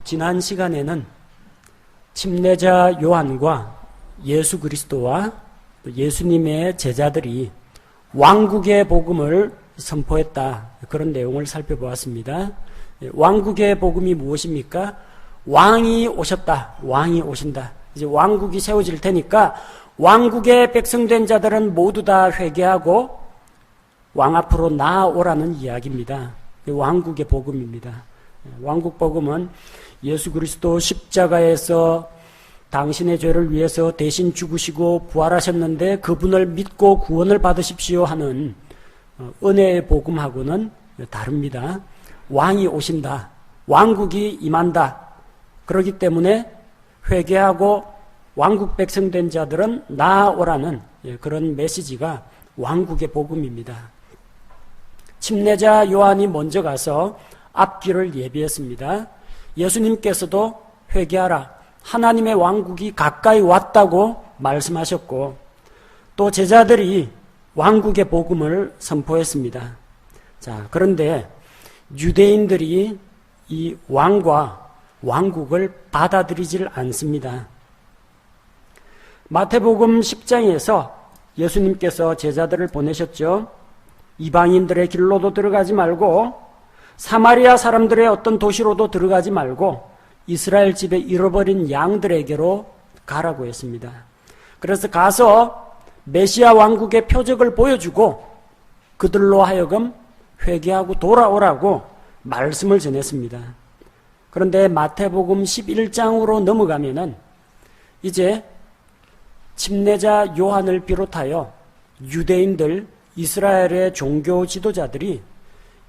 지난 시간에는 침례자 요한과 예수 그리스도와 예수님의 제자들이 왕국의 복음을 선포했다. 그런 내용을 살펴보았습니다. 왕국의 복음이 무엇입니까? 왕이 오셨다. 왕이 오신다. 이제 왕국이 세워질 테니까 왕국의 백성된 자들은 모두 다 회개하고 왕 앞으로 나아오라는 이야기입니다. 왕국의 복음입니다. 왕국 복음은 예수 그리스도 십자가에서 당신의 죄를 위해서 대신 죽으시고 부활하셨는데 그분을 믿고 구원을 받으십시오 하는 은혜의 복음하고는 다릅니다. 왕이 오신다. 왕국이 임한다. 그렇기 때문에 회개하고 왕국 백성된 자들은 나아오라는 그런 메시지가 왕국의 복음입니다. 침례자 요한이 먼저 가서 앞길을 예비했습니다. 예수님께서도 회개하라. 하나님의 왕국이 가까이 왔다고 말씀하셨고 또 제자들이 왕국의 복음을 선포했습니다. 자, 그런데 유대인들이 이 왕과 왕국을 받아들이질 않습니다. 마태복음 10장에서 예수님께서 제자들을 보내셨죠. 이방인들의 길로도 들어가지 말고 사마리아 사람들의 어떤 도시로도 들어가지 말고 이스라엘 집에 잃어버린 양들에게로 가라고 했습니다. 그래서 가서 메시아 왕국의 표적을 보여주고 그들로 하여금 회개하고 돌아오라고 말씀을 전했습니다. 그런데 마태복음 11장으로 넘어가면은 이제 침례자 요한을 비롯하여 유대인들, 이스라엘의 종교 지도자들이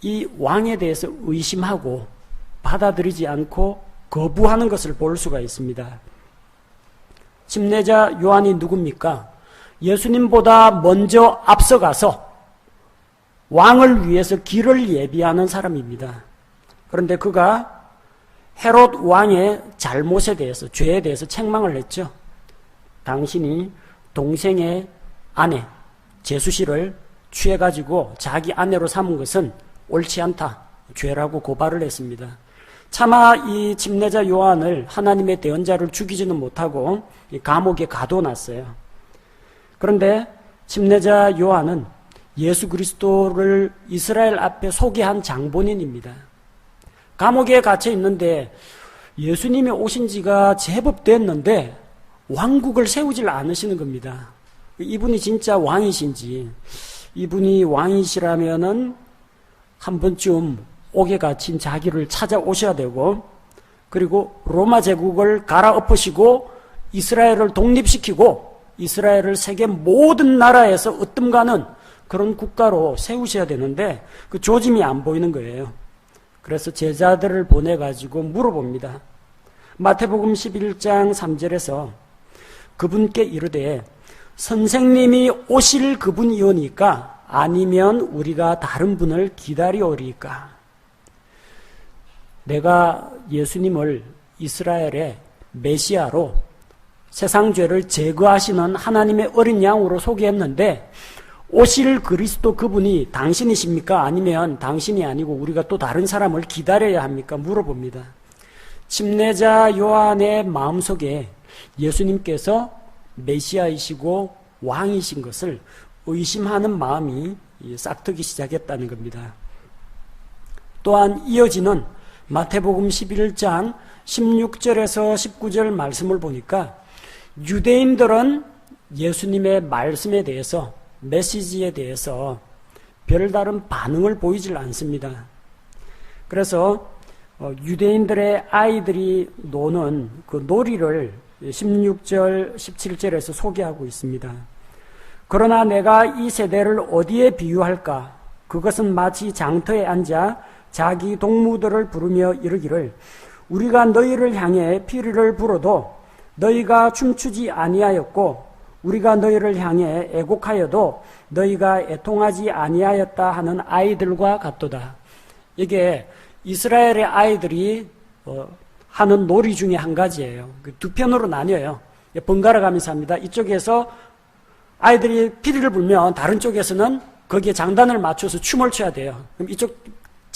이 왕에 대해서 의심하고 받아들이지 않고 거부하는 것을 볼 수가 있습니다. 침례자 요한이 누굽니까? 예수님보다 먼저 앞서가서 왕을 위해서 길을 예비하는 사람입니다. 그런데 그가 헤롯 왕의 잘못에 대해서, 죄에 대해서 책망을 했죠. 당신이 동생의 아내 제수씨를 취해가지고 자기 아내로 삼은 것은 옳지 않다. 죄라고 고발을 했습니다. 차마 이 침례자 요한을 하나님의 대언자를 죽이지는 못하고 감옥에 가둬놨어요. 그런데 침례자 요한은 예수 그리스도를 이스라엘 앞에 소개한 장본인입니다. 감옥에 갇혀 있는데 예수님이 오신 지가 제법 됐는데 왕국을 세우질 않으시는 겁니다. 이분이 진짜 왕이신지, 이분이 왕이시라면은 한 번쯤 옥에 갇힌 자기를 찾아오셔야 되고, 그리고 로마 제국을 갈아엎으시고 이스라엘을 독립시키고 이스라엘을 세계 모든 나라에서 으뜸가는 그런 국가로 세우셔야 되는데 그 조짐이 안 보이는 거예요. 그래서 제자들을 보내가지고 물어봅니다. 마태복음 11장 3절에서 그분께 이르되 선생님이 오실 그분이오니까 아니면 우리가 다른 분을 기다리오리까. 내가 예수님을 이스라엘의 메시아로 세상 죄를 제거하시는 하나님의 어린 양으로 소개했는데 오실 그리스도 그분이 당신이십니까? 아니면 당신이 아니고 우리가 또 다른 사람을 기다려야 합니까? 물어봅니다. 침례자 요한의 마음속에 예수님께서 메시아이시고 왕이신 것을 의심하는 마음이 싹트기 시작했다는 겁니다. 또한 이어지는 마태복음 11장 16절에서 19절 말씀을 보니까 유대인들은 예수님의 말씀에 대해서, 메시지에 대해서 별다른 반응을 보이질 않습니다. 그래서 유대인들의 아이들이 노는 그 놀이를 16절, 17절에서 소개하고 있습니다. 그러나 내가 이 세대를 어디에 비유할까? 그것은 마치 장터에 앉아 자기 동무들을 부르며 이르기를 우리가 너희를 향해 피리를 불어도 너희가 춤추지 아니하였고 우리가 너희를 향해 애곡하여도 너희가 애통하지 아니하였다 하는 아이들과 같도다. 이게 이스라엘의 아이들이 하는 놀이 중에 한 가지예요. 두 편으로 나뉘어요. 번갈아 가면서 합니다. 이쪽에서 아이들이 피리를 불면 다른 쪽에서는 거기에 장단을 맞춰서 춤을 춰야 돼요. 그럼 이쪽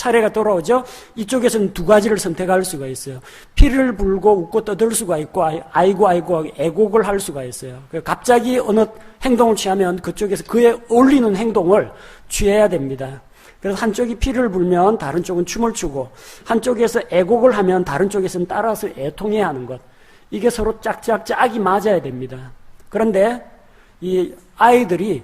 차례가 돌아오죠. 이쪽에서는 두 가지를 선택할 수가 있어요. 피를 불고 웃고 떠들 수가 있고 아이고 애곡을 할 수가 있어요. 갑자기 어느 행동을 취하면 그쪽에서 그에 어울리는 행동을 취해야 됩니다. 그래서 한쪽이 피를 불면 다른 쪽은 춤을 추고 한쪽에서 애곡을 하면 다른 쪽에서는 따라서 애통해야 하는 것. 이게 서로 짝이 맞아야 됩니다. 그런데 이 아이들이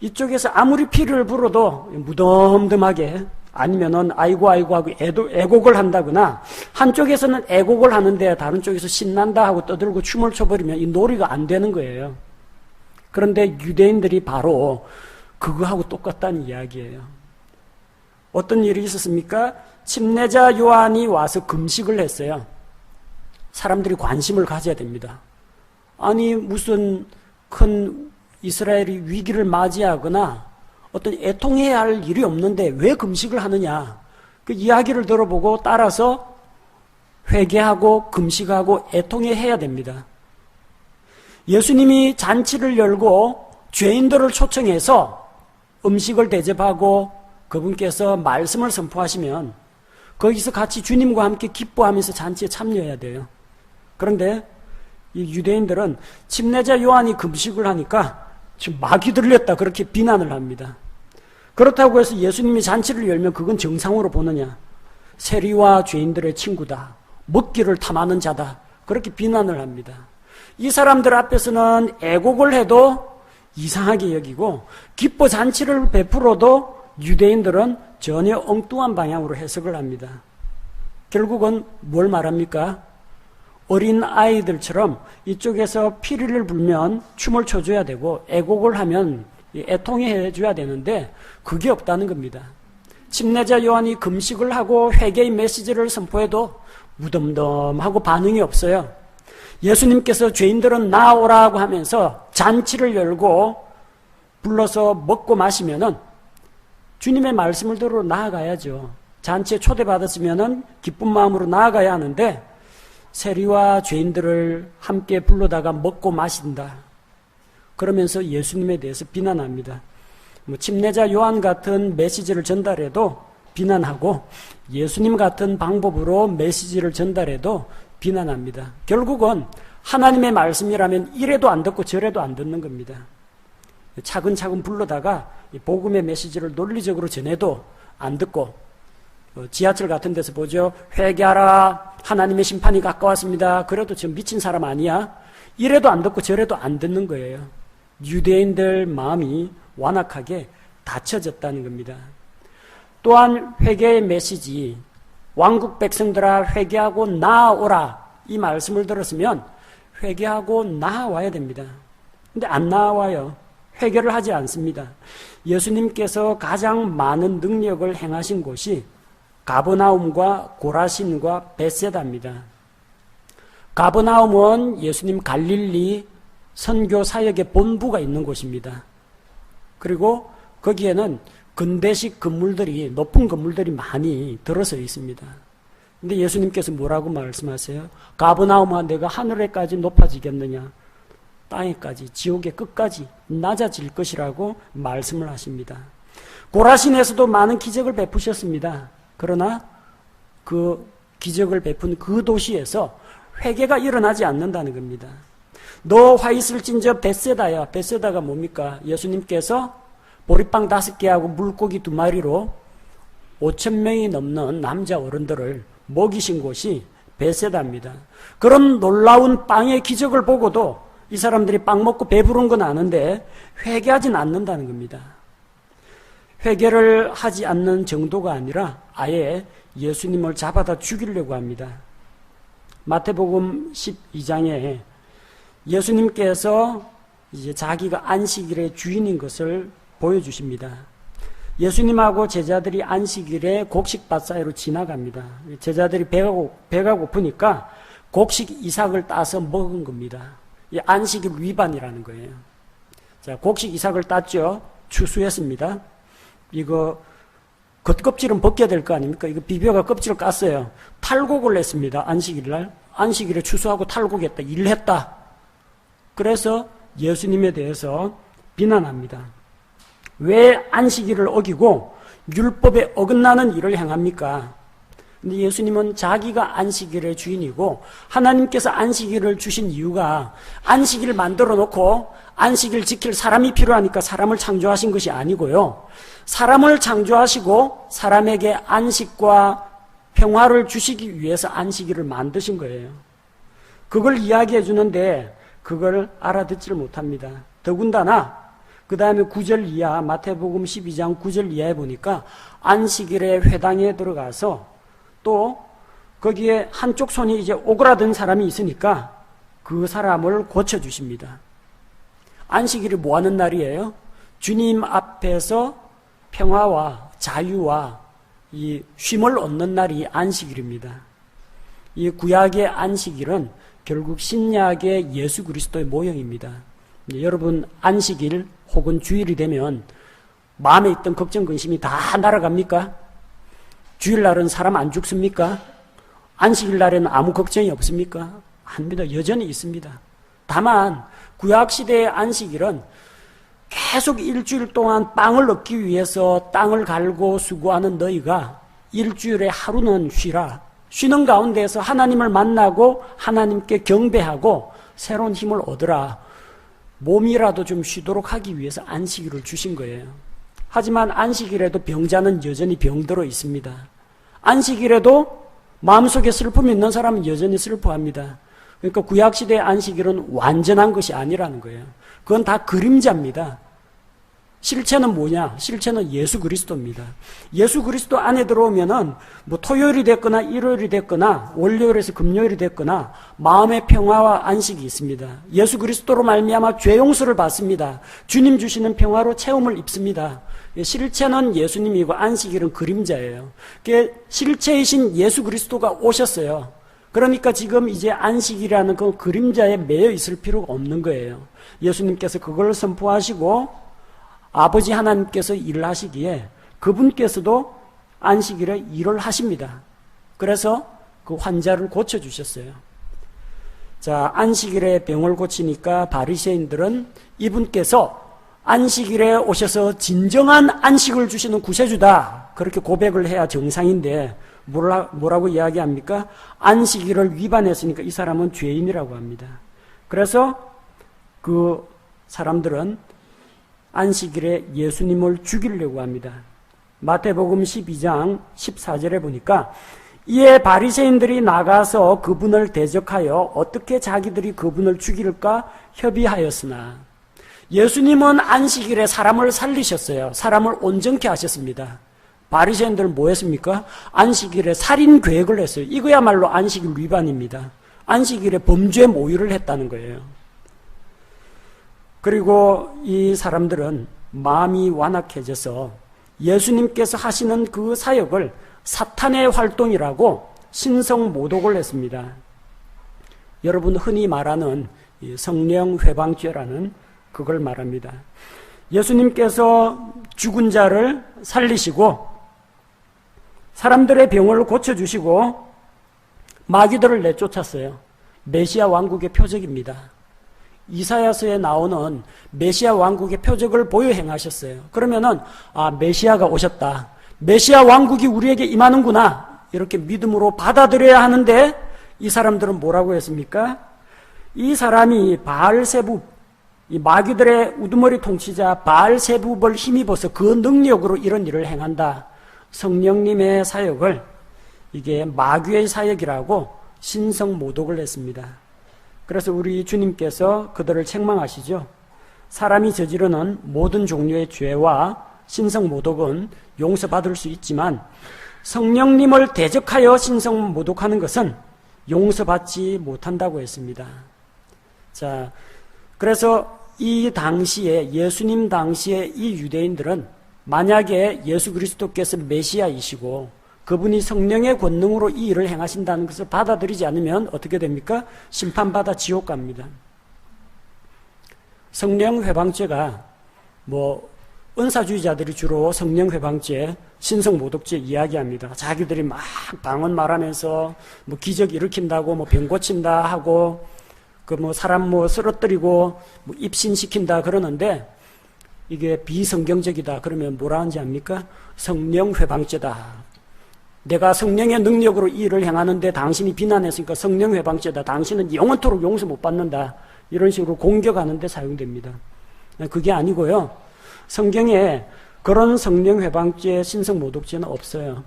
이쪽에서 아무리 피를 불어도 무덤덤하게 아니면은 아이고 하고 애곡을 한다거나 한쪽에서는 애곡을 하는데 다른 쪽에서 신난다 하고 떠들고 춤을 춰버리면 이 놀이가 안 되는 거예요. 그런데 유대인들이 바로 그거하고 똑같다는 이야기예요. 어떤 일이 있었습니까? 침례자 요한이 와서 금식을 했어요. 사람들이 관심을 가져야 됩니다. 아니 무슨 큰 이스라엘이 위기를 맞이하거나 어떤 애통해야 할 일이 없는데 왜 금식을 하느냐. 그 이야기를 들어보고 따라서 회개하고 금식하고 애통해야 됩니다. 예수님이 잔치를 열고 죄인들을 초청해서 음식을 대접하고 그분께서 말씀을 선포하시면 거기서 같이 주님과 함께 기뻐하면서 잔치에 참여해야 돼요. 그런데 이 유대인들은 침례자 요한이 금식을 하니까 지금 마귀 들렸다 그렇게 비난을 합니다. 그렇다고 해서 예수님이 잔치를 열면 그건 정상으로 보느냐. 세리와 죄인들의 친구다. 먹기를 탐하는 자다. 그렇게 비난을 합니다. 이 사람들 앞에서는 애곡을 해도 이상하게 여기고 기뻐 잔치를 베풀어도 유대인들은 전혀 엉뚱한 방향으로 해석을 합니다. 결국은 뭘 말합니까? 어린 아이들처럼 이쪽에서 피리를 불면 춤을 춰줘야 되고 애곡을 하면 애통해 줘야 되는데 그게 없다는 겁니다. 침례자 요한이 금식을 하고 회개의 메시지를 선포해도 무덤덤하고 반응이 없어요. 예수님께서 죄인들은 나오라고 하면서 잔치를 열고 불러서 먹고 마시면은 주님의 말씀을 들으러 나아가야죠. 잔치에 초대받았으면은 기쁜 마음으로 나아가야 하는데 세리와 죄인들을 함께 불러다가 먹고 마신다. 그러면서 예수님에 대해서 비난합니다. 침례자 요한 같은 메시지를 전달해도 비난하고 예수님 같은 방법으로 메시지를 전달해도 비난합니다. 결국은 하나님의 말씀이라면 이래도 안 듣고 저래도 안 듣는 겁니다. 차근차근 불러다가 복음의 메시지를 논리적으로 전해도 안 듣고 지하철 같은 데서 보죠. 회개하라. 하나님의 심판이 가까웠습니다. 그래도 지금 미친 사람 아니야? 이래도 안 듣고 저래도 안 듣는 거예요. 유대인들 마음이 완악하게 닫혀졌다는 겁니다. 또한 회개의 메시지, 왕국 백성들아 회개하고 나아오라 이 말씀을 들었으면 회개하고 나아와야 됩니다. 근데 안 나아와요. 회개를 하지 않습니다. 예수님께서 가장 많은 능력을 행하신 곳이 가버나움과 고라신과 벳세다입니다. 가버나움은 예수님 갈릴리 선교 사역의 본부가 있는 곳입니다. 그리고 거기에는 근대식 건물들이 높은 건물들이 많이 들어서 있습니다. 근데 예수님께서 뭐라고 말씀하세요? 가버나움아 내가 하늘에까지 높아지겠느냐? 땅에까지 지옥의 끝까지 낮아질 것이라고 말씀을 하십니다. 고라신에서도 많은 기적을 베푸셨습니다. 그러나 그 기적을 베푼 그 도시에서 회개가 일어나지 않는다는 겁니다. 너 화 있을진저 벳세다야. 벳세다가 뭡니까? 예수님께서 보리빵 5개하고 물고기 2마리로 5,000명이 넘는 남자 어른들을 먹이신 곳이 벳세다입니다. 그런 놀라운 빵의 기적을 보고도 이 사람들이 빵 먹고 배부른 건 아는데 회개하진 않는다는 겁니다. 회개를 하지 않는 정도가 아니라 아예 예수님을 잡아다 죽이려고 합니다. 마태복음 12장에 예수님께서 이제 자기가 안식일의 주인인 것을 보여주십니다. 예수님하고 제자들이 안식일에 곡식밭 사이로 지나갑니다. 제자들이 배가 고프니까 곡식 이삭을 따서 먹은 겁니다. 이 안식일 위반이라는 거예요. 자, 곡식 이삭을 땄죠. 추수했습니다. 이거 겉껍질은 벗겨야 될 거 아닙니까? 이거 비벼가 껍질을 깠어요. 탈곡을 했습니다. 안식일날. 안식일에 추수하고 탈곡했다. 일했다. 그래서 예수님에 대해서 비난합니다. 왜 안식일을 어기고 율법에 어긋나는 일을 행합니까? 근데 예수님은 자기가 안식일의 주인이고 하나님께서 안식일을 주신 이유가 안식일을 만들어 놓고 안식일 지킬 사람이 필요하니까 사람을 창조하신 것이 아니고요. 사람을 창조하시고 사람에게 안식과 평화를 주시기 위해서 안식일을 만드신 거예요. 그걸 이야기해 주는데 그걸 알아듣지를 못합니다. 더군다나 그 다음에 9절 이하, 마태복음 12장 9절 이하에 보니까 안식일에 회당에 들어가서 또 거기에 한쪽 손이 이제 오그라든 사람이 있으니까 그 사람을 고쳐주십니다. 안식일이 뭐 하는 날이에요? 주님 앞에서 평화와 자유와 이 쉼을 얻는 날이 안식일입니다. 이 구약의 안식일은 결국 신약의 예수 그리스도의 모형입니다. 여러분 안식일 혹은 주일이 되면 마음에 있던 걱정 근심이 다 날아갑니까? 주일날은 사람 안 죽습니까? 안식일 날에는 아무 걱정이 없습니까? 아닙니다. 여전히 있습니다. 다만 구약시대의 안식일은 계속 일주일 동안 빵을 얻기 위해서 땅을 갈고 수고하는 너희가 일주일에 하루는 쉬라. 쉬는 가운데에서 하나님을 만나고 하나님께 경배하고 새로운 힘을 얻으라. 몸이라도 좀 쉬도록 하기 위해서 안식일을 주신 거예요. 하지만 안식일에도 병자는 여전히 병들어 있습니다. 안식일에도 마음속에 슬픔이 있는 사람은 여전히 슬퍼합니다. 그러니까 구약시대의 안식일은 완전한 것이 아니라는 거예요. 그건 다 그림자입니다. 실체는 뭐냐? 실체는 예수 그리스도입니다. 예수 그리스도 안에 들어오면은 뭐 토요일이 됐거나 일요일이 됐거나 월요일에서 금요일이 됐거나 마음의 평화와 안식이 있습니다. 예수 그리스도로 말미암아 죄 용서를 받습니다. 주님 주시는 평화로 체험을 입습니다. 실체는 예수님이고 안식일은 그림자예요. 실체이신 예수 그리스도가 오셨어요. 그러니까 지금 이제 안식이라는 그 그림자에 매여 있을 필요가 없는 거예요. 예수님께서 그걸 선포하시고 아버지 하나님께서 일을 하시기에 그분께서도 안식일에 일을 하십니다. 그래서 그 환자를 고쳐주셨어요. 자, 안식일에 병을 고치니까 바리새인들은 이분께서 안식일에 오셔서 진정한 안식을 주시는 구세주다. 그렇게 고백을 해야 정상인데 뭐라고 이야기합니까? 안식일을 위반했으니까 이 사람은 죄인이라고 합니다. 그래서 그 사람들은 안식일에 예수님을 죽이려고 합니다. 마태복음 12장 14절에 보니까 이에 바리새인들이 나가서 그분을 대적하여 어떻게 자기들이 그분을 죽일까 협의하였으나 예수님은 안식일에 사람을 살리셨어요. 사람을 온전케 하셨습니다. 바리새인들은 뭐 했습니까? 안식일에 살인 계획을 했어요. 이거야말로 안식일 위반입니다. 안식일에 범죄 모의를 했다는 거예요. 그리고 이 사람들은 마음이 완악해져서 예수님께서 하시는 그 사역을 사탄의 활동이라고 신성모독을 했습니다. 여러분 흔히 말하는 성령 회방죄라는 그걸 말합니다. 예수님께서 죽은 자를 살리시고 사람들의 병을 고쳐주시고 마귀들을 내쫓았어요. 메시아 왕국의 표적입니다. 이사야서에 나오는 메시아 왕국의 표적을 보여 행하셨어요. 그러면은 메시아가 오셨다. 메시아 왕국이 우리에게 임하는구나. 이렇게 믿음으로 받아들여야 하는데 이 사람들은 뭐라고 했습니까? 이 사람이 바알세붑, 이 마귀들의 우두머리 통치자 바알세붑을 힘입어서 그 능력으로 이런 일을 행한다. 성령님의 사역을 이게 마귀의 사역이라고 신성모독을 했습니다. 그래서 우리 주님께서 그들을 책망하시죠. 사람이 저지르는 모든 종류의 죄와 신성모독은 용서받을 수 있지만 성령님을 대적하여 신성모독하는 것은 용서받지 못한다고 했습니다. 자, 그래서 이 당시에 예수님 당시에 이 유대인들은 만약에 예수 그리스도께서 메시아이시고 그분이 성령의 권능으로 이 일을 행하신다는 것을 받아들이지 않으면 어떻게 됩니까? 심판받아 지옥 갑니다. 성령 회방죄가 은사주의자들이 주로 성령 회방죄, 신성 모독죄 이야기합니다. 자기들이 막 방언 말하면서 기적 일으킨다고 병 고친다 하고 사람 쓰러뜨리고 입신시킨다 그러는데 이게 비성경적이다 그러면 뭐라 하는지 압니까? 성령 회방죄다. 내가 성령의 능력으로 이 일을 행하는데 당신이 비난했으니까 성령 회방죄다. 당신은 영원토록 용서 못 받는다. 이런 식으로 공격하는 데 사용됩니다. 그게 아니고요. 성경에 그런 성령 회방죄, 신성모독죄는 없어요.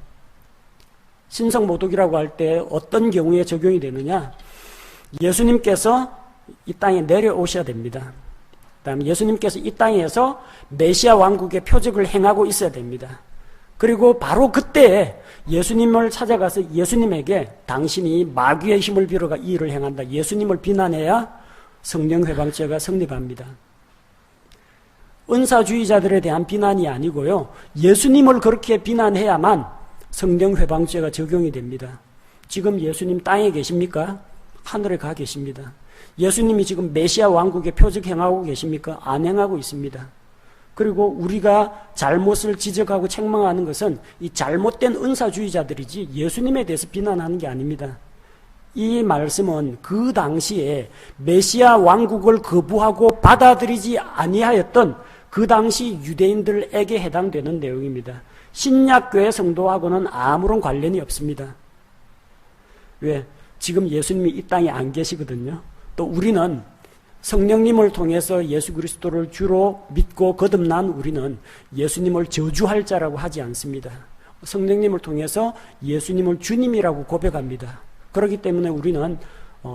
신성모독이라고 할 때 어떤 경우에 적용이 되느냐? 예수님께서 이 땅에 내려오셔야 됩니다. 그다음에 예수님께서 이 땅에서 메시아 왕국의 표적을 행하고 있어야 됩니다. 그리고 바로 그때 예수님을 찾아가서 예수님에게 당신이 마귀의 힘을 빌어가 이 일을 행한다. 예수님을 비난해야 성령 회방죄가 성립합니다. 은사주의자들에 대한 비난이 아니고요. 예수님을 그렇게 비난해야만 성령 회방죄가 적용이 됩니다. 지금 예수님 땅에 계십니까? 하늘에 가 계십니다. 예수님이 지금 메시아 왕국의 표적 행하고 계십니까? 안 행하고 있습니다. 그리고 우리가 잘못을 지적하고 책망하는 것은 이 잘못된 은사주의자들이지 예수님에 대해서 비난하는 게 아닙니다. 이 말씀은 그 당시에 메시아 왕국을 거부하고 받아들이지 아니하였던 그 당시 유대인들에게 해당되는 내용입니다. 신약교회 성도하고는 아무런 관련이 없습니다. 왜? 지금 예수님이 이 땅에 안 계시거든요. 또 우리는 성령님을 통해서 예수 그리스도를 주로 믿고 거듭난 우리는 예수님을 저주할 자라고 하지 않습니다. 성령님을 통해서 예수님을 주님이라고 고백합니다. 그렇기 때문에 우리는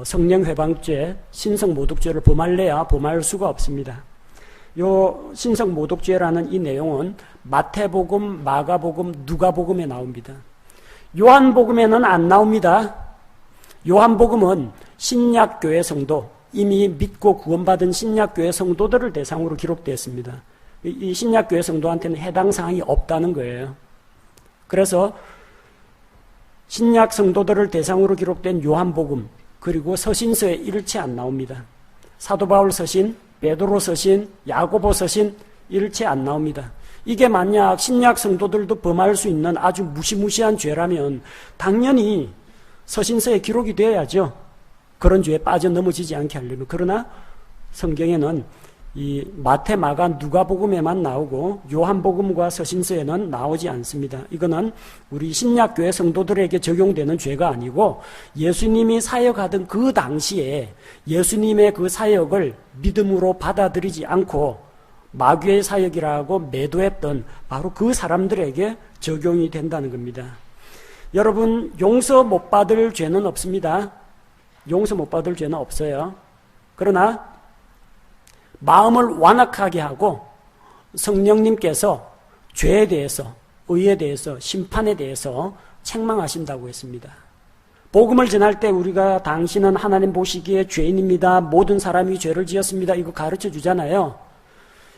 성령 회방죄, 신성 모독죄를 범할래야 범할 수가 없습니다. 요 신성 모독죄라는 이 내용은 마태복음, 마가복음, 누가복음에 나옵니다. 요한복음에는 안 나옵니다. 요한복음은 신약교회 성도, 이미 믿고 구원받은 신약교회 성도들을 대상으로 기록되었습니다. 이 신약교회 성도한테는 해당 사항이 없다는 거예요. 그래서 신약 성도들을 대상으로 기록된 요한복음 그리고 서신서에 일체 안 나옵니다. 사도 바울 서신, 베드로 서신, 야고보 서신 일체 안 나옵니다. 이게 만약 신약 성도들도 범할 수 있는 아주 무시무시한 죄라면 당연히 서신서에 기록이 되어야죠. 그런 죄에 빠져 넘어지지 않게 하려면. 그러나 성경에는 이 마태, 마가, 누가복음에만 나오고 요한복음과 서신서에는 나오지 않습니다. 이거는 우리 신약교회 성도들에게 적용되는 죄가 아니고 예수님이 사역하던 그 당시에 예수님의 그 사역을 믿음으로 받아들이지 않고 마귀의 사역이라고 매도했던 바로 그 사람들에게 적용이 된다는 겁니다. 여러분, 용서 못 받을 죄는 없습니다. 용서 못 받을 죄는 없어요. 그러나 마음을 완악하게 하고 성령님께서 죄에 대해서, 의에 대해서, 심판에 대해서 책망하신다고 했습니다. 복음을 전할 때 우리가 당신은 하나님 보시기에 죄인입니다. 모든 사람이 죄를 지었습니다. 이거 가르쳐 주잖아요.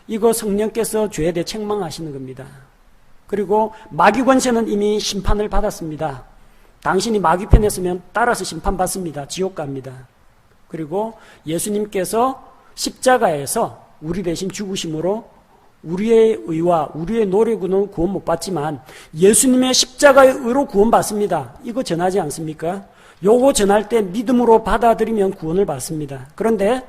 이거 성령께서 죄에 대해 책망하시는 겁니다. 그리고 마귀 권세는 이미 심판을 받았습니다. 당신이 마귀 편에 서면 따라서 심판받습니다. 지옥 갑니다. 그리고 예수님께서 십자가에서 우리 대신 죽으심으로 우리의 의와 우리의 노력으로는 구원 못 받지만 예수님의 십자가의 의로 구원받습니다. 이거 전하지 않습니까? 요거 전할 때 믿음으로 받아들이면 구원을 받습니다. 그런데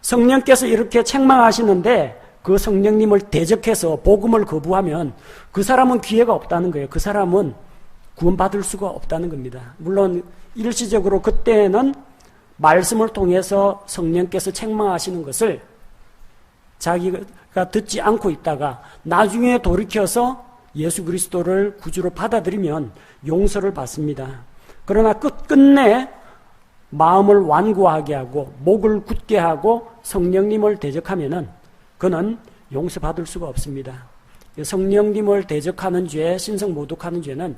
성령께서 이렇게 책망하시는데 그 성령님을 대적해서 복음을 거부하면 그 사람은 기회가 없다는 거예요. 그 사람은 구원받을 수가 없다는 겁니다. 물론 일시적으로 그때는 말씀을 통해서 성령께서 책망하시는 것을 자기가 듣지 않고 있다가 나중에 돌이켜서 예수 그리스도를 구주로 받아들이면 용서를 받습니다. 그러나 끝끝내 마음을 완고하게 하고 목을 굳게 하고 성령님을 대적하면은 그는 용서받을 수가 없습니다. 성령님을 대적하는 죄, 신성모독하는 죄는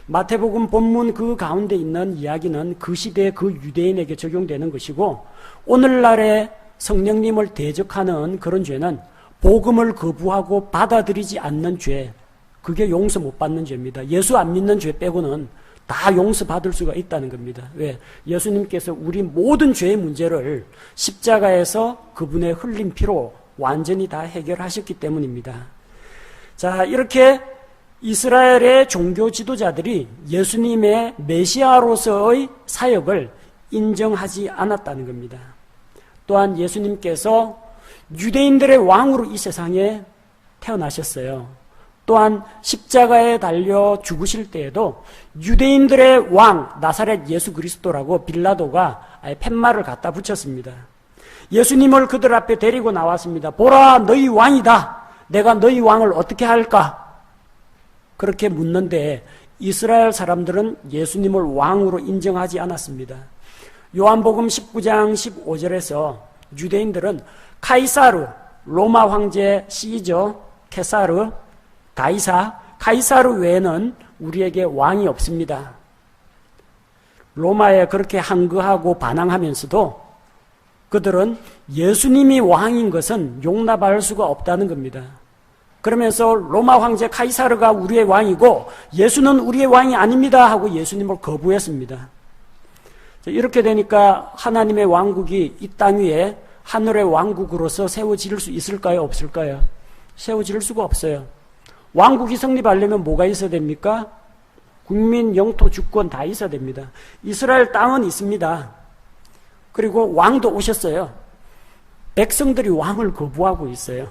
마태복음 본문 그 가운데 있는 이야기는 그 시대 그 유대인에게 적용되는 것이고 오늘날의 성령님을 대적하는 그런 죄는 복음을 거부하고 받아들이지 않는 죄, 그게 용서 못 받는 죄입니다. 예수 안 믿는 죄 빼고는 다 용서받을 수가 있다는 겁니다. 왜? 예수님께서 우리 모든 죄의 문제를 십자가에서 그분의 흘린 피로 완전히 다 해결하셨기 때문입니다. 자, 이렇게 이스라엘의 종교 지도자들이 예수님의 메시아로서의 사역을 인정하지 않았다는 겁니다. 또한 예수님께서 유대인들의 왕으로 이 세상에 태어나셨어요. 또한 십자가에 달려 죽으실 때에도 유대인들의 왕 나사렛 예수 그리스도라고 빌라도가 아예 팻말을 갖다 붙였습니다. 예수님을 그들 앞에 데리고 나왔습니다. 보라, 너희 왕이다. 내가 너희 왕을 어떻게 할까? 그렇게 묻는데 이스라엘 사람들은 예수님을 왕으로 인정하지 않았습니다. 요한복음 19장 15절에서 유대인들은 카이사르, 로마 황제 시저, 케사르, 카이사르 외에는 우리에게 왕이 없습니다. 로마에 그렇게 항거하고 반항하면서도 그들은 예수님이 왕인 것은 용납할 수가 없다는 겁니다. 그러면서 로마 황제 카이사르가 우리의 왕이고 예수는 우리의 왕이 아닙니다 하고 예수님을 거부했습니다. 이렇게 되니까 하나님의 왕국이 이 땅 위에 하늘의 왕국으로서 세워질 수 있을까요? 없을까요? 세워질 수가 없어요. 왕국이 성립하려면 뭐가 있어야 됩니까? 국민, 영토, 주권 다 있어야 됩니다. 이스라엘 땅은 있습니다. 그리고 왕도 오셨어요. 백성들이 왕을 거부하고 있어요.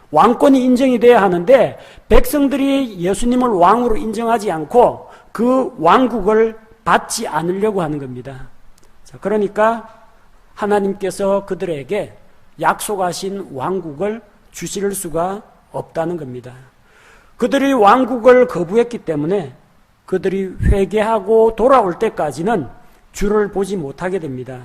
왕권이 인정이 돼야 하는데 백성들이 예수님을 왕으로 인정하지 않고 그 왕국을 받지 않으려고 하는 겁니다. 자, 그러니까 하나님께서 그들에게 약속하신 왕국을 주실 수가 없다는 겁니다. 그들이 왕국을 거부했기 때문에 그들이 회개하고 돌아올 때까지는 주를 보지 못하게 됩니다.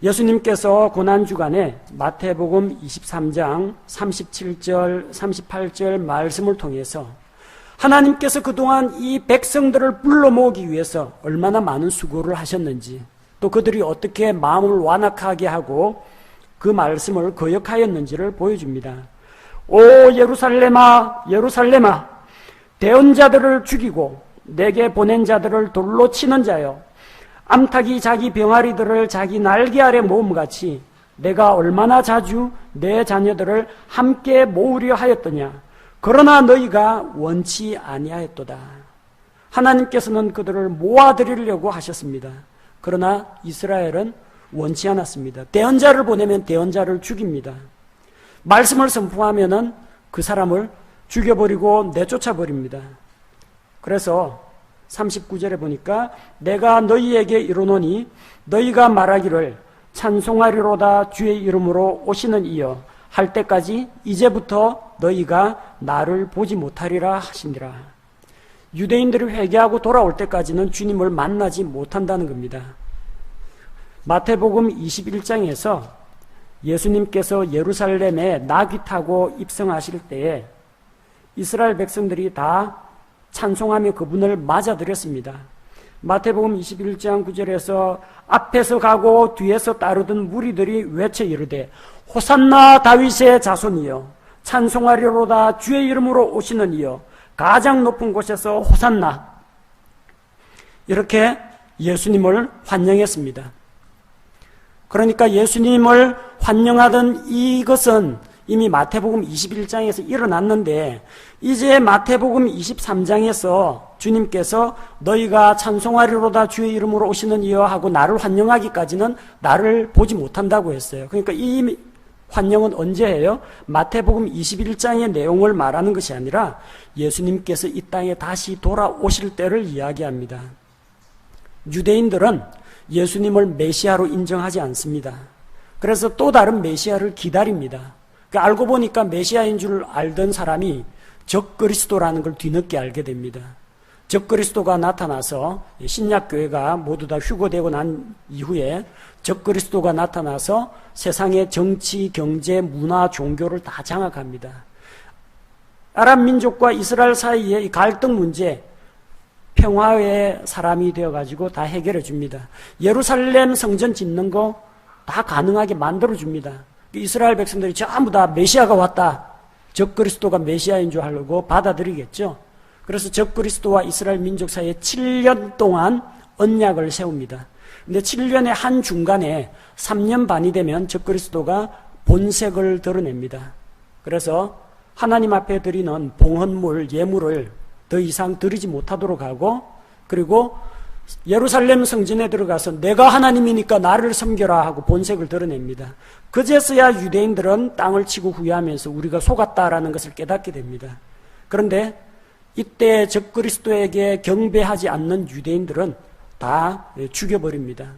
예수님께서 고난주간에 마태복음 23장 37절, 38절 말씀을 통해서 하나님께서 그동안 이 백성들을 불러 모으기 위해서 얼마나 많은 수고를 하셨는지, 또 그들이 어떻게 마음을 완악하게 하고 그 말씀을 거역하였는지를 보여줍니다. 오 예루살렘아, 예루살렘아, 대언 자들을 죽이고 내게 보낸 자들을 돌로 치는 자여, 암탉이 자기 병아리들을 자기 날개 아래 모음같이 내가 얼마나 자주 내 자녀들을 함께 모으려 하였더냐. 그러나 너희가 원치 아니하였도다. 하나님께서는 그들을 모아드리려고 하셨습니다. 그러나 이스라엘은 원치 않았습니다. 대언자를 보내면 대언자를 죽입니다. 말씀을 선포하면은 그 사람을 죽여버리고 내쫓아버립니다. 그래서 39절에 보니까 내가 너희에게 이르노니 너희가 말하기를 찬송하리로다 주의 이름으로 오시는 이여 할 때까지 이제부터 너희가 나를 보지 못하리라 하시니라. 유대인들이 회개하고 돌아올 때까지는 주님을 만나지 못한다는 겁니다. 마태복음 21장에서 예수님께서 예루살렘에 나귀 타고 입성하실 때에 이스라엘 백성들이 다 찬송하며 그분을 맞아들였습니다. 마태복음 21장 9절에서 앞에서 가고 뒤에서 따르던 무리들이 외쳐 이르되 호산나 다윗의 자손이여 찬송하리로다 주의 이름으로 오시는 이여 가장 높은 곳에서 호산나, 이렇게 예수님을 환영했습니다. 그러니까 예수님을 환영하던 이것은 이미 마태복음 21장에서 일어났는데 이제 마태복음 23장에서 주님께서 너희가 찬송하리로다 주의 이름으로 오시는 이여 하고 나를 환영하기까지는 나를 보지 못한다고 했어요. 그러니까 이 환영은 언제 해요? 마태복음 21장의 내용을 말하는 것이 아니라 예수님께서 이 땅에 다시 돌아오실 때를 이야기합니다. 유대인들은 예수님을 메시아로 인정하지 않습니다. 그래서 또 다른 메시아를 기다립니다. 알고 보니까 메시아인 줄 알던 사람이 적그리스도라는 걸 뒤늦게 알게 됩니다. 적그리스도가 나타나서 신약교회가 모두 다 휴거되고 난 이후에 적그리스도가 나타나서 세상의 정치, 경제, 문화, 종교를 다 장악합니다. 아랍 민족과 이스라엘 사이의 이 갈등 문제, 평화의 사람이 되어가지고 다 해결해 줍니다. 예루살렘 성전 짓는 거 다 가능하게 만들어 줍니다. 이스라엘 백성들이 전부 다 메시아가 왔다, 적그리스도가 메시아인 줄 알고 받아들이겠죠. 그래서 적그리스도와 이스라엘 민족 사이에 7년 동안 언약을 세웁니다. 근데 7년의 한 중간에 3년 반이 되면 적그리스도가 본색을 드러냅니다. 그래서 하나님 앞에 드리는 봉헌물, 예물을 더 이상 드리지 못하도록 하고, 그리고 예루살렘 성전에 들어가서 내가 하나님이니까 나를 섬겨라 하고 본색을 드러냅니다. 그제서야 유대인들은 땅을 치고 후회하면서 우리가 속았다라는 것을 깨닫게 됩니다. 그런데 이때 적그리스도에게 경배하지 않는 유대인들은 다 죽여버립니다.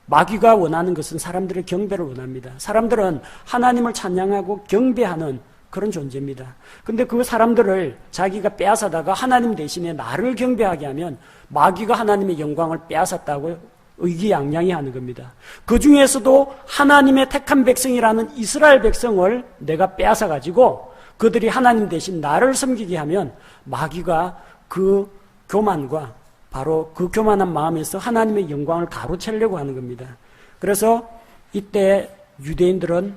마귀가 원하는 것은 사람들의 경배를 원합니다. 사람들은 하나님을 찬양하고 경배하는 그런 존재입니다. 근데 그 사람들을 자기가 빼앗아다가 하나님 대신에 나를 경배하게 하면 마귀가 하나님의 영광을 빼앗았다고 의기양양히 하는 겁니다. 그 중에서도 하나님의 택한 백성이라는 이스라엘 백성을 내가 빼앗아가지고 그들이 하나님 대신 나를 섬기게 하면 마귀가 그 교만과 바로 그 교만한 마음에서 하나님의 영광을 가로채려고 하는 겁니다. 그래서 이때 유대인들은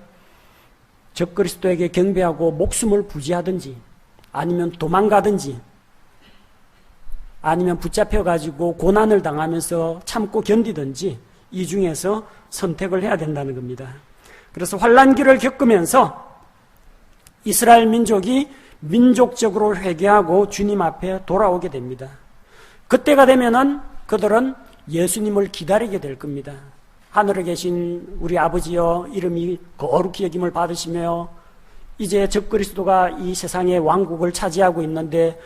적그리스도에게 경배하고 목숨을 부지하든지 아니면 도망가든지 아니면 붙잡혀가지고 고난을 당하면서 참고 견디든지 이 중에서 선택을 해야 된다는 겁니다. 그래서 환난기를 겪으면서 이스라엘 민족이 민족적으로 회개하고 주님 앞에 돌아오게 됩니다. 그때가 되면은 그들은 예수님을 기다리게 될 겁니다. 하늘에 계신 우리 아버지여 이름이 거룩히 여김을 받으시며 이제 적그리스도가 이 세상의 왕국을 차지하고 있는데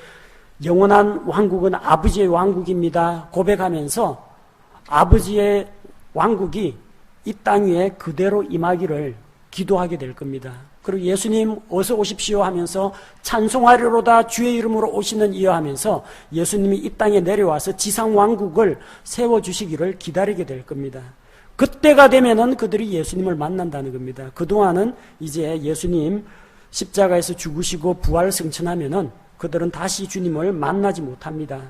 영원한 왕국은 아버지의 왕국입니다. 고백하면서 아버지의 왕국이 이 땅 위에 그대로 임하기를 기도하게 될 겁니다. 그리고 예수님 어서 오십시오 하면서 찬송하리로다 주의 이름으로 오시는 이여 하면서 예수님이 이 땅에 내려와서 지상 왕국을 세워주시기를 기다리게 될 겁니다. 그때가 되면은 그들이 예수님을 만난다는 겁니다. 그동안은 이제 예수님 십자가에서 죽으시고 부활 승천하면은 그들은 다시 주님을 만나지 못합니다.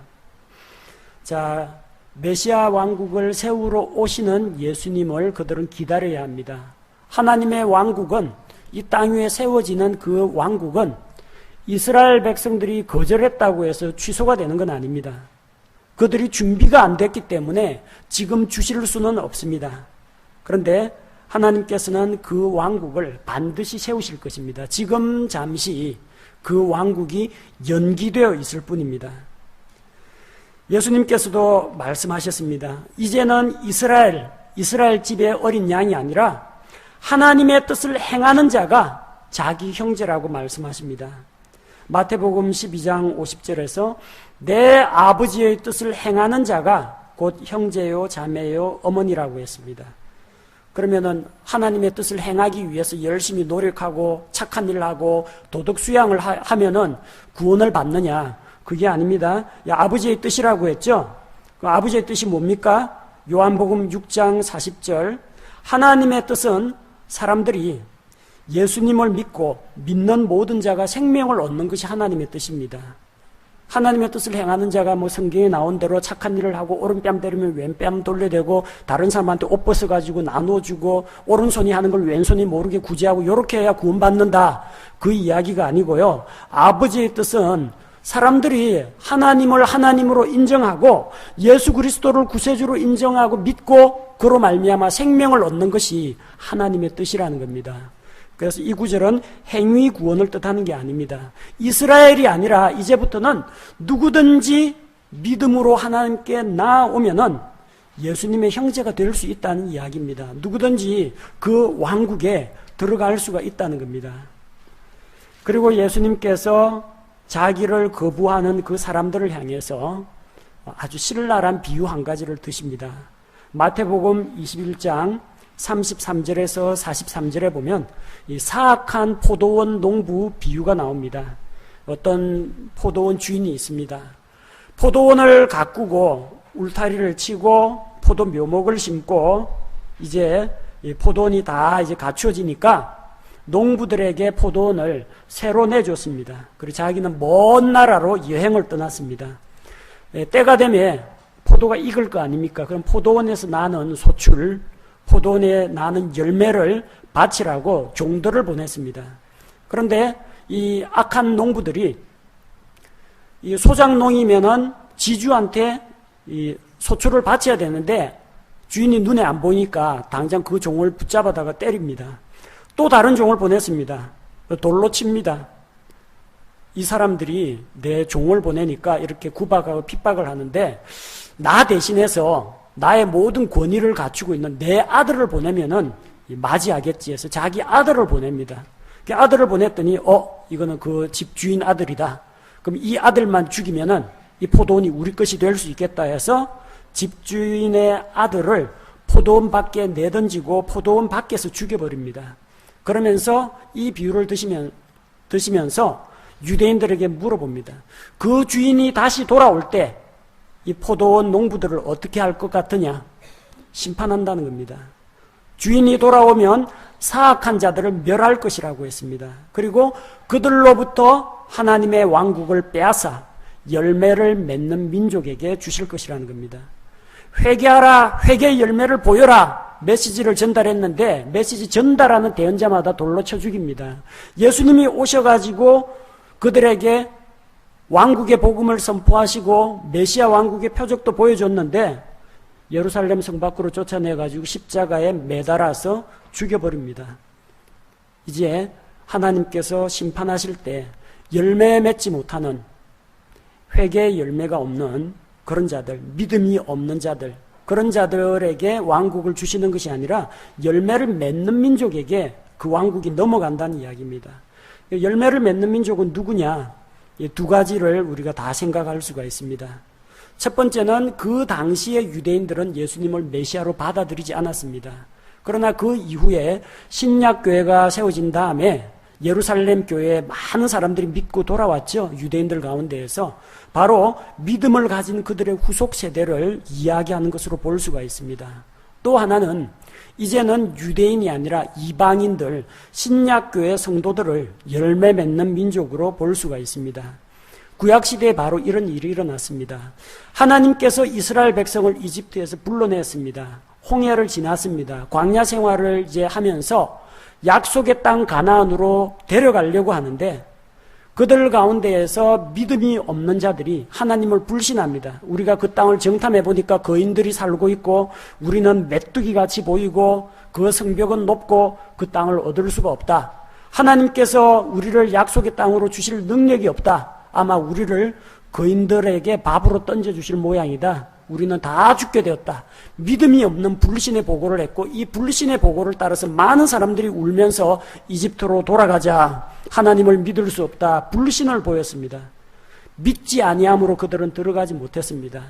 자, 메시아 왕국을 세우러 오시는 예수님을 그들은 기다려야 합니다. 하나님의 왕국은 이 땅 위에 세워지는 그 왕국은 이스라엘 백성들이 거절했다고 해서 취소가 되는 건 아닙니다. 그들이 준비가 안 됐기 때문에 지금 주실 수는 없습니다. 그런데 하나님께서는 그 왕국을 반드시 세우실 것입니다. 지금 잠시 그 왕국이 연기되어 있을 뿐입니다. 예수님께서도 말씀하셨습니다. 이제는 이스라엘 집의 어린 양이 아니라 하나님의 뜻을 행하는 자가 자기 형제라고 말씀하십니다. 마태복음 12장 50절에서 내 아버지의 뜻을 행하는 자가 곧 형제요 자매요 어머니라고 했습니다. 그러면은 하나님의 뜻을 행하기 위해서 열심히 노력하고 착한 일을 하고 도덕 수양을 하면은 구원을 받느냐? 그게 아닙니다. 아버지의 뜻이라고 했죠? 그 아버지의 뜻이 뭡니까? 요한복음 6장 40절 하나님의 뜻은 사람들이 예수님을 믿고 믿는 모든 자가 생명을 얻는 것이 하나님의 뜻입니다. 하나님의 뜻을 행하는 자가 뭐 성경에 나온 대로 착한 일을 하고 오른뺨 때리면 왼뺨 돌려대고 다른 사람한테 옷 벗어가지고 나눠주고 오른손이 하는 걸 왼손이 모르게 구제하고 이렇게 해야 구원받는다. 그 이야기가 아니고요. 아버지의 뜻은 사람들이 하나님을 하나님으로 인정하고 예수 그리스도를 구세주로 인정하고 믿고 그로 말미암아 생명을 얻는 것이 하나님의 뜻이라는 겁니다. 그래서 이 구절은 행위 구원을 뜻하는 게 아닙니다. 이스라엘이 아니라 이제부터는 누구든지 믿음으로 하나님께 나아오면은 예수님의 형제가 될 수 있다는 이야기입니다. 누구든지 그 왕국에 들어갈 수가 있다는 겁니다. 그리고 예수님께서 자기를 거부하는 그 사람들을 향해서 아주 신랄한 비유 한 가지를 드십니다. 마태복음 21장 33절에서 43절에 보면 이 사악한 포도원 농부 비유가 나옵니다. 어떤 포도원 주인이 있습니다. 포도원을 가꾸고 울타리를 치고 포도 묘목을 심고 이제 이 포도원이 다 이제 갖추어지니까 농부들에게 포도원을 새로 내줬습니다. 그리고 자기는 먼 나라로 여행을 떠났습니다. 때가 되면 포도가 익을 거 아닙니까? 그럼 포도원에서 나는 소출, 포도원에 나는 열매를 바치라고 종들을 보냈습니다. 그런데 이 악한 농부들이 이 소작농이면은 지주한테 이 소출을 바쳐야 되는데 주인이 눈에 안 보이니까 당장 그 종을 붙잡아다가 때립니다. 또 다른 종을 보냈습니다. 돌로 칩니다. 이 사람들이 내 종을 보내니까 이렇게 구박하고 핍박을 하는데 나 대신해서 나의 모든 권위를 갖추고 있는 내 아들을 보내면은 맞이하겠지 해서 자기 아들을 보냅니다. 그 아들을 보냈더니 이거는 그 집주인 아들이다. 그럼 이 아들만 죽이면은 이 포도원이 우리 것이 될 수 있겠다 해서 집주인의 아들을 포도원 밖에 내던지고 포도원 밖에서 죽여버립니다. 그러면서 이 비유를 드시면서 유대인들에게 물어봅니다. 그 주인이 다시 돌아올 때 이 포도원 농부들을 어떻게 할 것 같으냐? 심판한다는 겁니다. 주인이 돌아오면 사악한 자들을 멸할 것이라고 했습니다. 그리고 그들로부터 하나님의 왕국을 빼앗아 열매를 맺는 민족에게 주실 것이라는 겁니다. 회개하라, 회개의 열매를 보여라 메시지를 전달했는데 메시지 전달하는 대언자마다 돌로 쳐 죽입니다. 예수님이 오셔가지고 그들에게 왕국의 복음을 선포하시고 메시아 왕국의 표적도 보여줬는데 예루살렘 성 밖으로 쫓아내가지고 십자가에 매달아서 죽여버립니다. 이제 하나님께서 심판하실 때 열매 맺지 못하는 회개의 열매가 없는 그런 자들, 믿음이 없는 자들, 그런 자들에게 왕국을 주시는 것이 아니라 열매를 맺는 민족에게 그 왕국이 넘어간다는 이야기입니다. 열매를 맺는 민족은 누구냐? 두 가지를 우리가 다 생각할 수가 있습니다. 첫 번째는 그 당시의 유대인들은 예수님을 메시아로 받아들이지 않았습니다. 그러나 그 이후에 신약교회가 세워진 다음에 예루살렘 교회에 많은 사람들이 믿고 돌아왔죠. 유대인들 가운데에서 바로 믿음을 가진 그들의 후속 세대를 이야기하는 것으로 볼 수가 있습니다. 또 하나는 이제는 유대인이 아니라 이방인들, 신약교회 성도들을 열매 맺는 민족으로 볼 수가 있습니다. 구약시대에 바로 이런 일이 일어났습니다. 하나님께서 이스라엘 백성을 이집트에서 불러냈습니다. 홍해를 지났습니다. 광야 생활을 이제 하면서 약속의 땅 가나안으로 데려가려고 하는데 그들 가운데에서 믿음이 없는 자들이 하나님을 불신합니다. 우리가 그 땅을 정탐해 보니까 거인들이 살고 있고 우리는 메뚜기 같이 보이고 그 성벽은 높고 그 땅을 얻을 수가 없다. 하나님께서 우리를 약속의 땅으로 주실 능력이 없다. 아마 우리를 거인들에게 밥으로 던져주실 모양이다. 우리는 다 죽게 되었다. 믿음이 없는 불신의 보고를 했고 이 불신의 보고를 따라서 많은 사람들이 울면서 이집트로 돌아가자. 하나님을 믿을 수 없다. 불신을 보였습니다. 믿지 아니함으로 그들은 들어가지 못했습니다.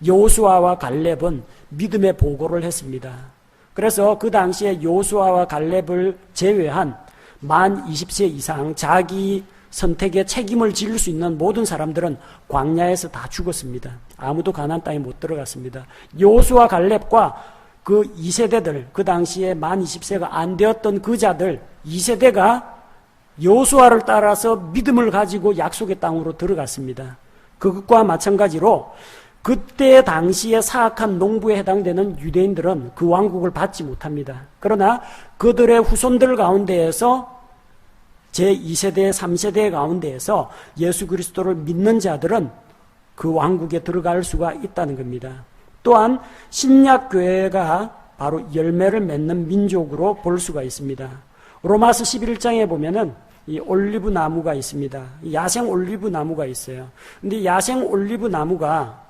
여호수아와 갈렙은 믿음의 보고를 했습니다. 그래서 그 당시에 여호수아와 갈렙을 제외한 만 20세 이상 자기 선택에 책임을 질 수 있는 모든 사람들은 광야에서 다 죽었습니다. 아무도 가나안 땅에 못 들어갔습니다. 여호수아 갈렙과 그 2세대들, 그 당시에 만 20세가 안 되었던 그 자들 2세대가 여호수아를 따라서 믿음을 가지고 약속의 땅으로 들어갔습니다. 그것과 마찬가지로 그때 당시에 사악한 농부에 해당되는 유대인들은 그 왕국을 받지 못합니다. 그러나 그들의 후손들 가운데에서 제2세대, 3세대 가운데에서 예수 그리스도를 믿는 자들은 그 왕국에 들어갈 수가 있다는 겁니다. 또한 신약교회가 바로 열매를 맺는 민족으로 볼 수가 있습니다. 로마서 11장에 보면은 이 올리브 나무가 있습니다. 야생 올리브 나무가 있어요. 근데 야생 올리브 나무가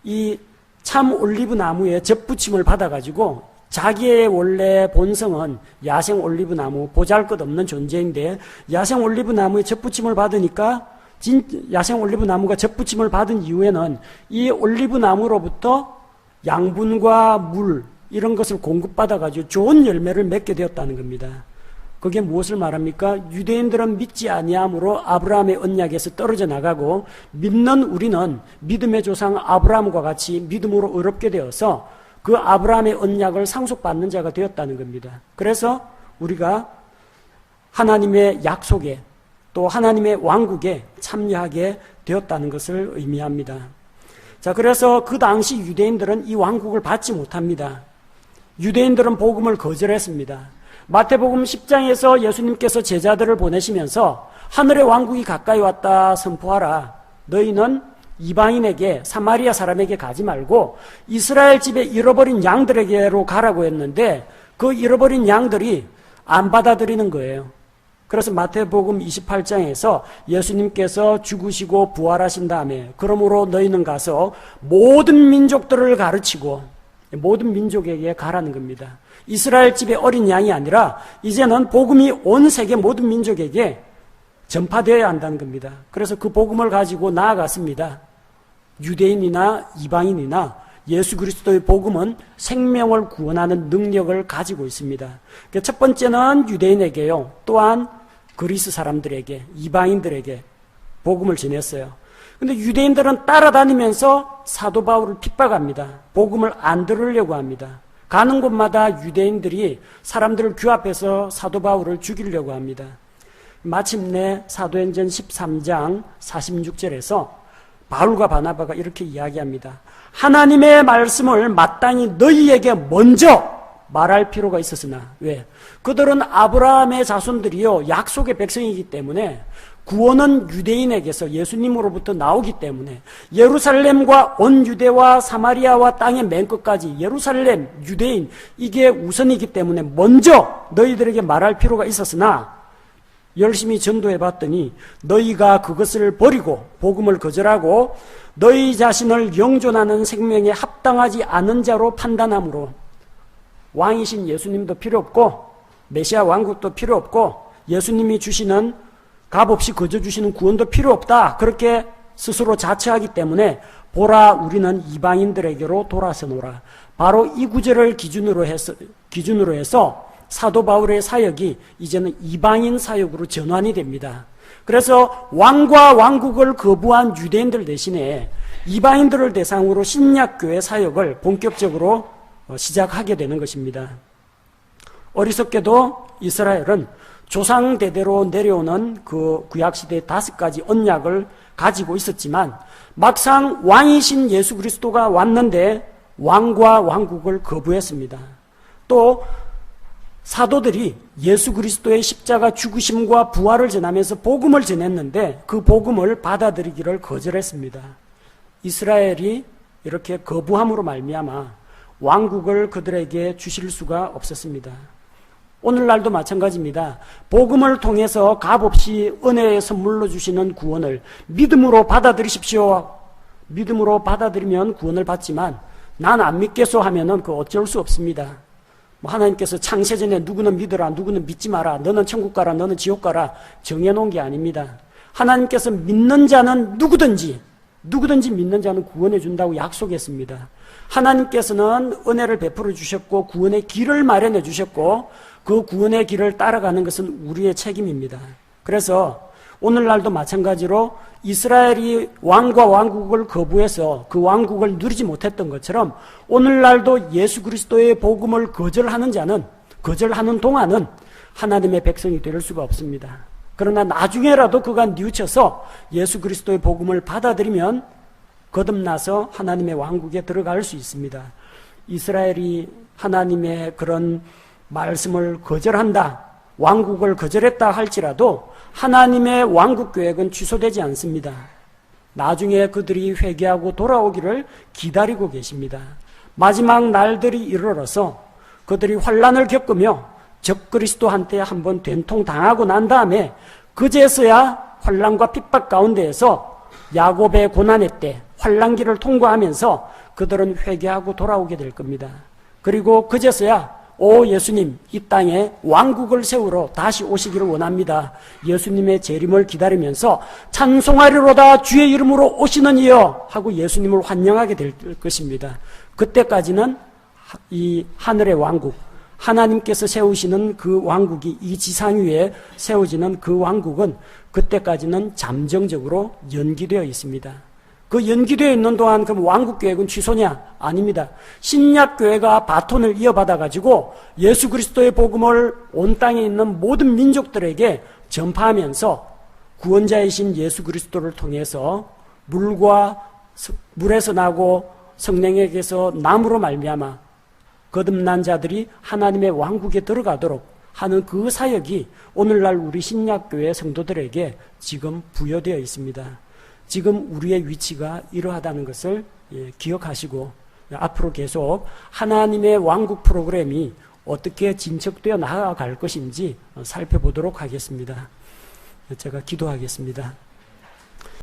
이 참 올리브 나무에 접붙임을 받아가지고 자기의 원래 본성은 야생 올리브 나무, 보잘것없는 존재인데 야생 올리브 나무에 접붙임을 받으니까 야생 올리브 나무가 접붙임을 받은 이후에는 이 올리브 나무로부터 양분과 물 이런 것을 공급받아가지고 좋은 열매를 맺게 되었다는 겁니다. 그게 무엇을 말합니까? 유대인들은 믿지 아니함으로 아브라함의 언약에서 떨어져 나가고 믿는 우리는 믿음의 조상 아브라함과 같이 믿음으로 의롭게 되어서 그 아브라함의 언약을 상속받는 자가 되었다는 겁니다. 그래서 우리가 하나님의 약속에 또 하나님의 왕국에 참여하게 되었다는 것을 의미합니다. 자, 그래서 그 당시 유대인들은 이 왕국을 받지 못합니다. 유대인들은 복음을 거절했습니다. 마태복음 10장에서 예수님께서 제자들을 보내시면서 하늘의 왕국이 가까이 왔다 선포하라. 너희는 이방인에게 사마리아 사람에게 가지 말고 이스라엘 집에 잃어버린 양들에게로 가라고 했는데 그 잃어버린 양들이 안 받아들이는 거예요. 그래서 마태복음 28장에서 예수님께서 죽으시고 부활하신 다음에 그러므로 너희는 가서 모든 민족들을 가르치고, 모든 민족에게 가라는 겁니다. 이스라엘 집의 어린 양이 아니라 이제는 복음이 온 세계 모든 민족에게 전파되어야 한다는 겁니다. 그래서 그 복음을 가지고 나아갔습니다. 유대인이나 이방인이나 예수 그리스도의 복음은 생명을 구원하는 능력을 가지고 있습니다. 첫 번째는 유대인에게요. 또한 그리스 사람들에게, 이방인들에게 복음을 전했어요. 근데 유대인들은 따라다니면서 사도 바울을 핍박합니다. 복음을 안 들으려고 합니다. 가는 곳마다 유대인들이 사람들을 규합해서 사도 바울을 죽이려고 합니다. 마침내 사도행전 13장 46절에서 바울과 바나바가 이렇게 이야기합니다. 하나님의 말씀을 마땅히 너희에게 먼저 말할 필요가 있었으나, 왜? 그들은 아브라함의 자손들이요 약속의 백성이기 때문에 구원은 유대인에게서 예수님으로부터 나오기 때문에 예루살렘과 온 유대와 사마리아와 땅의 맨 끝까지 예루살렘, 유대인, 이게 우선이기 때문에 먼저 너희들에게 말할 필요가 있었으나 열심히 전도해 봤더니 너희가 그것을 버리고 복음을 거절하고 너희 자신을 영존하는 생명에 합당하지 않은 자로 판단함으로 왕이신 예수님도 필요 없고 메시아 왕국도 필요 없고 예수님이 주시는 값없이 거저 주시는 구원도 필요 없다. 그렇게 스스로 자처하기 때문에 보라 우리는 이방인들에게로 돌아서노라. 바로 이 구절을 기준으로 해서 사도 바울의 사역이 이제는 이방인 사역으로 전환이 됩니다. 그래서 왕과 왕국을 거부한 유대인들 대신에 이방인들을 대상으로 신약교회 사역을 본격적으로 시작하게 되는 것입니다. 어리석게도 이스라엘은 조상 대대로 내려오는 그 구약시대의 5가지 언약을 가지고 있었지만 막상 왕이신 예수 그리스도가 왔는데 왕과 왕국을 거부했습니다. 또 사도들이 예수 그리스도의 십자가 죽으심과 부활을 전하면서 복음을 전했는데 그 복음을 받아들이기를 거절했습니다. 이스라엘이 이렇게 거부함으로 말미암아 왕국을 그들에게 주실 수가 없었습니다. 오늘날도 마찬가지입니다. 복음을 통해서 값없이 은혜의 선물로 주시는 구원을 믿음으로 받아들이십시오. 믿음으로 받아들이면 구원을 받지만 난 안 믿겠소 하면은 그 어쩔 수 없습니다. 하나님께서 창세전에 누구는 믿어라, 누구는 믿지 마라, 너는 천국 가라, 너는 지옥 가라 정해놓은 게 아닙니다. 하나님께서 믿는 자는 누구든지 믿는 자는 구원해 준다고 약속했습니다. 하나님께서는 은혜를 베풀어 주셨고 구원의 길을 마련해 주셨고 그 구원의 길을 따라가는 것은 우리의 책임입니다. 그래서 오늘날도 마찬가지로 이스라엘이 왕과 왕국을 거부해서 그 왕국을 누리지 못했던 것처럼 오늘날도 예수 그리스도의 복음을 거절하는 동안은 하나님의 백성이 될 수가 없습니다. 그러나 나중에라도 그가 뉘우쳐서 예수 그리스도의 복음을 받아들이면 거듭나서 하나님의 왕국에 들어갈 수 있습니다. 이스라엘이 하나님의 그런 말씀을 거절한다, 왕국을 거절했다 할지라도 하나님의 왕국 계획은 취소되지 않습니다. 나중에 그들이 회개하고 돌아오기를 기다리고 계십니다. 마지막 날들이 이르러서 그들이 환난을 겪으며 적그리스도한테 한번 된통당하고 난 다음에 그제서야 환난과 핍박 가운데에서 야곱의 고난의 때 환난기를 통과하면서 그들은 회개하고 돌아오게 될 겁니다. 그리고 그제서야 오 예수님, 이 땅에 왕국을 세우러 다시 오시기를 원합니다. 예수님의 재림을 기다리면서 찬송하리로다 주의 이름으로 오시는 이여 하고 예수님을 환영하게 될 것입니다. 그때까지는 이 하늘의 왕국, 하나님께서 세우시는 그 왕국이 이 지상 위에 세워지는 그 왕국은 그때까지는 잠정적으로 연기되어 있습니다. 그 연기되어 있는 동안 그럼 왕국 계획은 취소냐? 아닙니다. 신약교회가 바톤을 이어받아가지고 예수 그리스도의 복음을 온 땅에 있는 모든 민족들에게 전파하면서 구원자이신 예수 그리스도를 통해서 물에서 나고 성령에게서 남으로 말미암아 거듭난 자들이 하나님의 왕국에 들어가도록 하는 그 사역이 오늘날 우리 신약교회 성도들에게 지금 부여되어 있습니다. 지금 우리의 위치가 이러하다는 것을 기억하시고 앞으로 계속 하나님의 왕국 프로그램이 어떻게 진척되어 나아갈 것인지 살펴보도록 하겠습니다. 제가 기도하겠습니다.